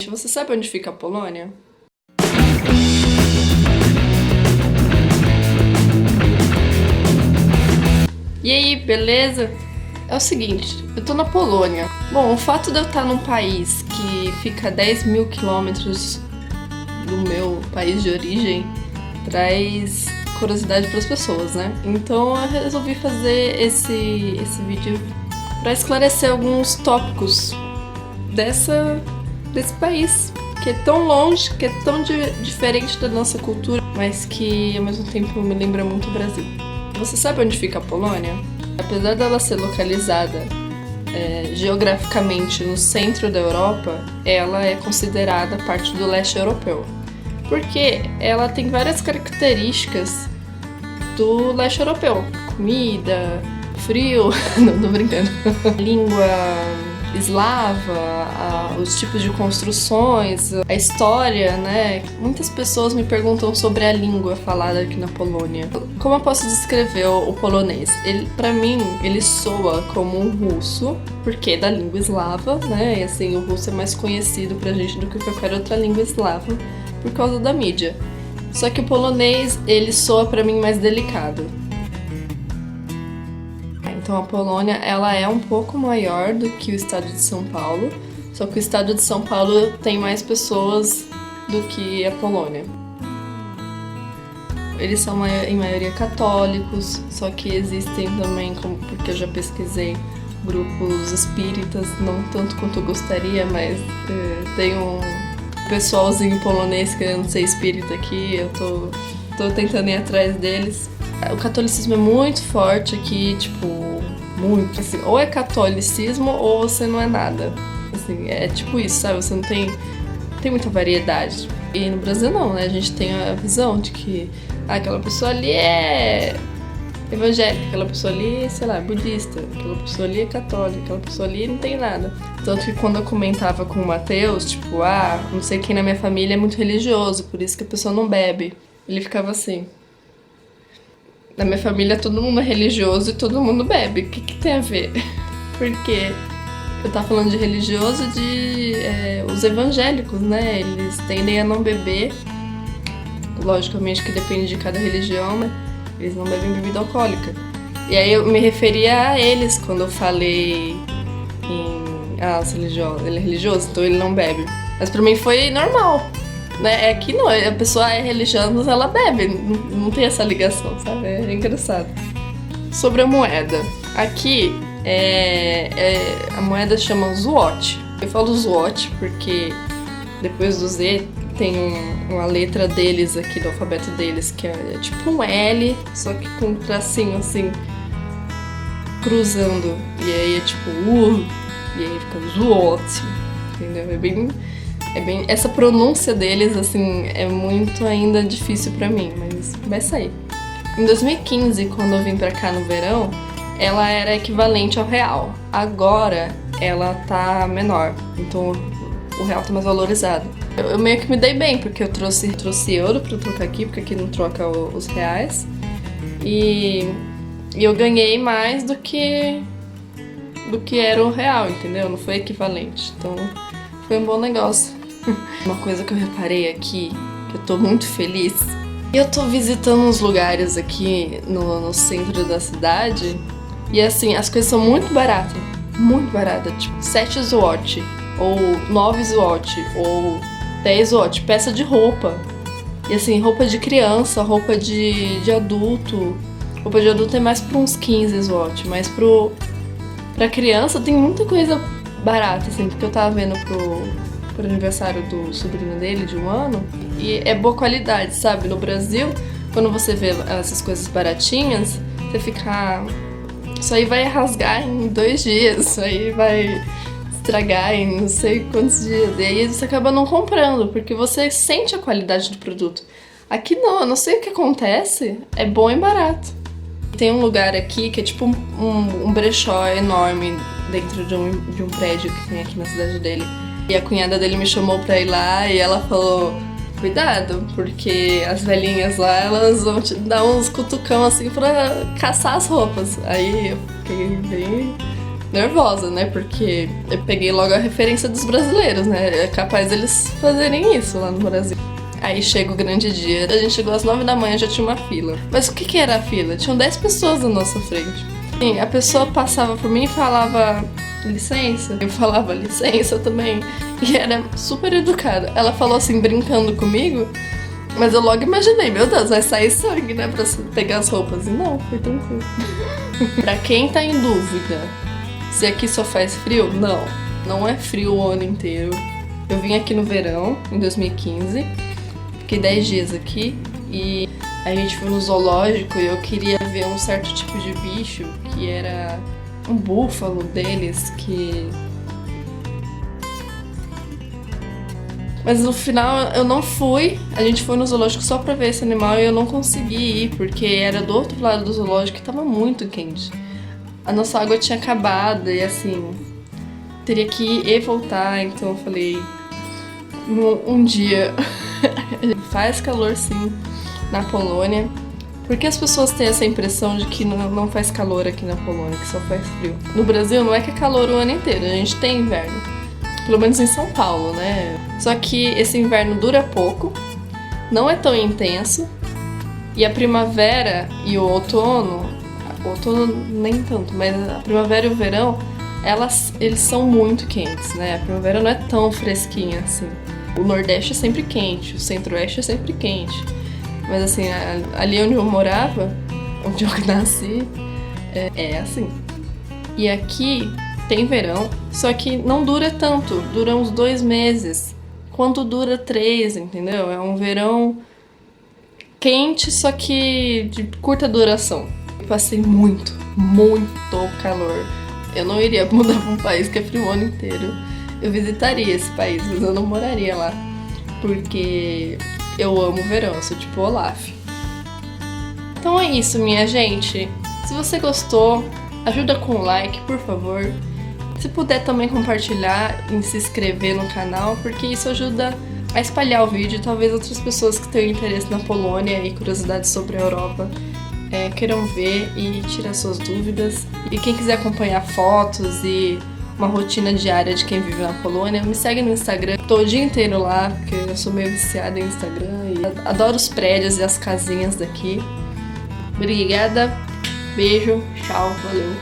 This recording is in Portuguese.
Você sabe onde fica a Polônia? E aí, beleza? É o seguinte, eu tô na Polônia. Bom, o fato de eu estar num país que fica a 10 mil quilômetros do meu país de origem traz curiosidade para as pessoas, né? Então eu resolvi fazer esse vídeo para esclarecer alguns tópicos desse país, que é tão longe, que é tão diferente da nossa cultura, mas que ao mesmo tempo me lembra muito o Brasil. Você sabe onde fica a Polônia? Apesar dela ser localizada geograficamente no centro da Europa, ela é considerada parte do leste europeu, porque ela tem várias características do leste europeu. Comida, frio, não tô brincando, língua eslava, os tipos de construções, a história, né? Muitas pessoas me perguntam sobre a língua falada aqui na Polônia. Como eu posso descrever o polonês? Pra mim, ele soa como um russo, porque é da língua eslava, né? E assim, o russo é mais conhecido pra gente do que qualquer outra língua eslava, por causa da mídia. Só que o polonês, ele soa pra mim mais delicado. Então a Polônia, ela é um pouco maior do que o estado de São Paulo, só que o estado de São Paulo tem mais pessoas do que a Polônia. Eles são em maioria católicos, só que existem também, porque eu já pesquisei, grupos espíritas, não tanto quanto eu gostaria, mas tem um pessoalzinho polonês querendo ser espírita aqui, eu tô tentando ir atrás deles. O catolicismo é muito forte aqui, tipo, muito, assim, ou é catolicismo ou você não é nada. Assim, é tipo isso, sabe? Você não tem muita variedade. E no Brasil não, né? A gente tem a visão de que aquela pessoa ali é evangélica, aquela pessoa ali, sei lá, é budista, aquela pessoa ali é católica, aquela pessoa ali não tem nada. Tanto que quando eu comentava com o Matheus, tipo, não sei quem na minha família é muito religioso, por isso que a pessoa não bebe. Ele ficava assim: na minha família todo mundo é religioso e todo mundo bebe. O que tem a ver? Porque eu tava falando de religioso, os evangélicos, né? Eles tendem a não beber. Logicamente que depende de cada religião, né? Eles não bebem bebida alcoólica. E aí eu me referia a eles quando eu falei ele é religioso, então ele não bebe. Mas pra mim foi normal. Né? É que não, a pessoa é religiosa, mas ela bebe, não tem essa ligação, sabe? É engraçado. Sobre a moeda, aqui a moeda chama zloty. Eu falo zloty porque depois do Z tem uma letra deles aqui, do alfabeto deles, que é tipo um L, só que com um tracinho assim, cruzando. E aí é tipo e aí fica zloty, entendeu? É bem, essa pronúncia deles, assim, é muito ainda difícil pra mim, mas vai sair. Em 2015, quando eu vim pra cá no verão, ela era equivalente ao real. Agora, ela tá menor, então o real tá mais valorizado. Eu meio que me dei bem, porque eu trouxe euro pra trocar aqui, porque aqui não troca os reais. E eu ganhei mais do que era o real, entendeu? Não foi equivalente, então foi um bom negócio. Uma coisa que eu reparei aqui, que eu tô muito feliz, eu tô visitando uns lugares aqui no centro da cidade e assim, as coisas são muito baratas, tipo 7 zloty, ou 9 zloty, ou 10 zloty, peça de roupa. E assim, roupa de criança, roupa de adulto. Roupa de adulto é mais pra uns 15 zloty, mas pra criança tem muita coisa barata, assim, porque eu tava vendo pro aniversário do sobrinho dele, de 1 ano, e é boa qualidade, sabe? No Brasil, quando você vê essas coisas baratinhas, você fica... Isso aí vai rasgar em 2 dias, isso aí vai estragar em não sei quantos dias, e aí você acaba não comprando, porque você sente a qualidade do produto. Aqui não, eu não sei o que acontece, é bom e barato. Tem um lugar aqui que é tipo um brechó enorme dentro de um prédio que tem aqui na cidade dele. E a cunhada dele me chamou pra ir lá e ela falou: cuidado, porque as velhinhas lá, elas vão te dar uns cutucão assim pra caçar as roupas. Aí eu fiquei nervosa, né? Porque eu peguei logo a referência dos brasileiros, né? É capaz eles fazerem isso lá no Brasil. Aí chega o grande dia, a gente chegou às 9 da manhã, já tinha uma fila. Mas o que era a fila? Tinham 10 pessoas na nossa frente. Sim, a pessoa passava por mim e falava licença. Eu falava licença também. E era super educada. Ela falou assim, brincando comigo, mas eu logo imaginei, meu Deus, vai sair sangue, né? Pra pegar as roupas. E não, foi tranquilo. Pra quem tá em dúvida se aqui só faz frio, não é frio o ano inteiro. Eu vim aqui no verão, em 2015. Fiquei 10 dias aqui e a gente foi no zoológico e eu queria ver um certo tipo de bicho que era um búfalo deles que... Mas no final eu não fui, a gente foi no zoológico só pra ver esse animal e eu não consegui ir porque era do outro lado do zoológico e tava muito quente. A nossa água tinha acabado e assim, teria que ir e voltar, então eu falei, um dia... Faz calor sim na Polônia. Porque as pessoas têm essa impressão de que não faz calor aqui na Polônia, que só faz frio. No Brasil não é que é calor o ano inteiro, a gente tem inverno. Pelo menos em São Paulo, né? Só que esse inverno dura pouco, não é tão intenso. E a primavera e o outono nem tanto, mas a primavera e o verão, eles são muito quentes, né? A primavera não é tão fresquinha assim. O Nordeste é sempre quente, o Centro-Oeste é sempre quente. Mas assim, ali onde eu morava, onde eu nasci, é assim. E aqui tem verão, só que não dura tanto, dura uns 2 meses. Quanto dura 3, entendeu? É um verão quente, só que de curta duração. Eu passei muito calor. Eu não iria mudar pra um país que é frio o ano inteiro. Eu visitaria esse país, mas eu não moraria lá. Porque eu amo o verão, eu sou tipo Olaf. Então é isso, minha gente. Se você gostou, ajuda com o like, por favor. Se puder também compartilhar e se inscrever no canal, porque isso ajuda a espalhar o vídeo. Talvez outras pessoas que tenham interesse na Polônia e curiosidades sobre a Europa queiram ver e tirar suas dúvidas. E quem quiser acompanhar fotos e uma rotina diária de quem vive na Polônia, me segue no Instagram. Tô o dia inteiro lá, porque eu sou meio viciada em Instagram e adoro os prédios e as casinhas daqui. Obrigada, beijo, tchau, valeu.